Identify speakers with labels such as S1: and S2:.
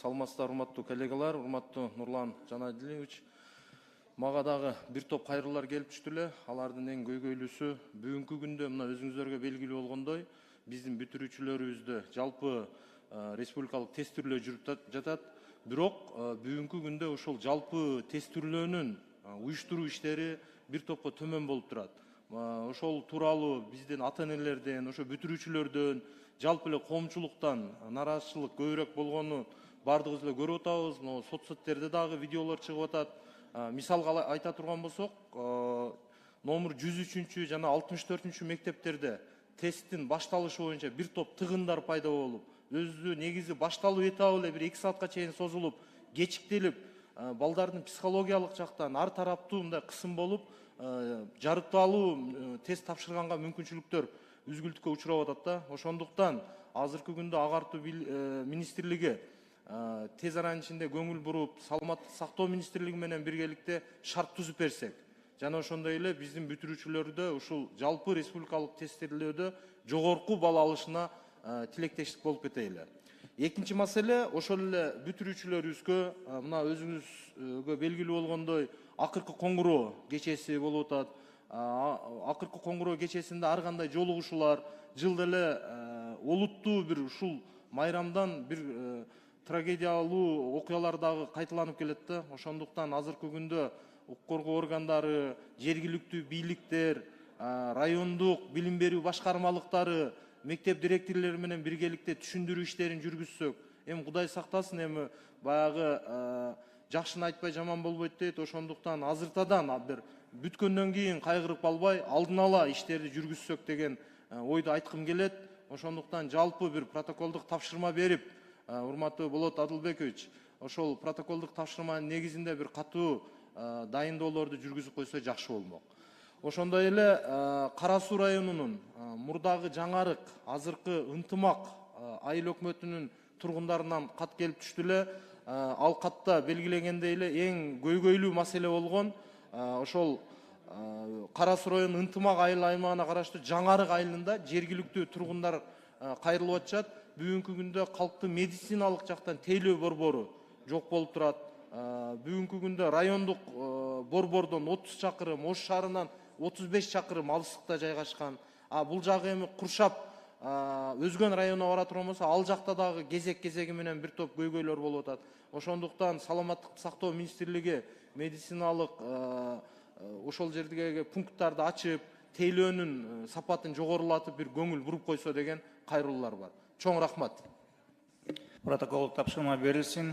S1: Саламатсыздар, урматтуу коллегалар, урматтуу Нурлан Жанадилович. Мага дагы бир топ кайрылуулар келип түштү эле. Алардын эң көйгөйлүүсү бүгүнкү күндө мына өзүңүздөргө белгилүү болгондой, биздин бүтүрүүчүлөрүбүздө жалпы республикалык тестирлөө жүрүп жатат. Бирок бүгүнкү күндө ошол жалпы тестирлөөнүн уюштуруу иштери бир топко төмөн болуп турат. Ошол тууралуу биздин ата-энелерден, ошо бүтүрүүчүлөрдөн, жалпы эле коомчулуктан нараазычылык көбүрөөк болгону бардыгыбыз эле көрүп атабыз. Соц сеттерде дагы видеолор чыгып атат. Мисалга айта турган болсок, номер 103 жана 64 мектептерде тесттин башталышы боюнча бир топ тыгындар пайда болуп, өзү негизи башталуу этабы эле бир 2 саатка чейин созулуп, кечиктелип, балдардын психологиялык жактан ар тараптуу мындай кысым болуп, жарытталуу тест тапшырганга мүмкүнчүлүктөр үзгүлтүккө учурап атат да. Ошондуктан азыркы күндө агартуу министрлиги тез аранын ичинде көңүл буруп, саламаттык сактоо министрлиги менен биргеликте шарт түзүп берсек, жана ошондой эле биздин бүтүрүүчүлөрдө ушул жалпы республикалык тестирлөөдө жогорку балл алышына тилектештик болуп кетели. Экинчи маселе, ошол эле бүтүрүүчүлөрүбүзгө мына өзүңүзгө белгилүү болгондой акыркы коңгуроо кечеси болуп атат. Акыркы коңгуроо кечесинде ар кандай жолугушуулар, жылда эле олуттуу бир ушул майрамдан бир трагедиялуу окуялар дагы кайталанып келет да. Ошондуктан азыркы күндө укук коргоо органдары, жергиликтүү бийликтер, райондук билим берүү башкармалыктары, мектеп директорлору менен биргеликте түшүндүрүү иштерин жүргүзсөк, эми Кудай сактасын, эми баягы жакшыны айтпай жаман болбойт дейт. Ошондуктан азыртадан бир бүткөндөн кийин кайгырып калбай, алдын ала иштерди жүргүзсөк деген ойду айткым келет. Ошондуктан жалпы бир протоколдук тапшырма берип, урматтуу Болот Адылбекович, ошол протоколдук тапшырманын негизинде бир катуу дайындоолорду жүргүзүп койсо жакшы болмок. Ошондой эле Кара Суу районунун мурдагы жаңарык, азыркы ынтымак айыл өкмөтүнүн тургундарынан кат келип түштү эле. Ал катта белгилегендей эле эң көйгөйлүү маселе болгон ошол Кара Суу районунун ынтымак айыл аймагына караштуу жаңарык айылында жергиликтүү тургундар кайрылып атышат. Бүгүнкү күндө калктын медициналык жактан тейлөө борбору жок болуп турат. Бүгүнкү күндө райондук борбордон 30 чакырым, Ош шаарынан 35 чакырым алыстыкта жайгашкан. Бул жагы эми куршап өзгөн районуна бара турган болсо, ал жакта дагы кезеги менен бир топ көйгөйлөр болуп атат. Ошондуктан саламаттык сактоо министрлиги медициналык ошол жердеги пункттарды ачып, тейлөөнүн сапатын жогорулатып бир көңүл буруп койсо деген кайрылуулар бар. Чоң рахмат.
S2: Протокол тапшырма берилсин.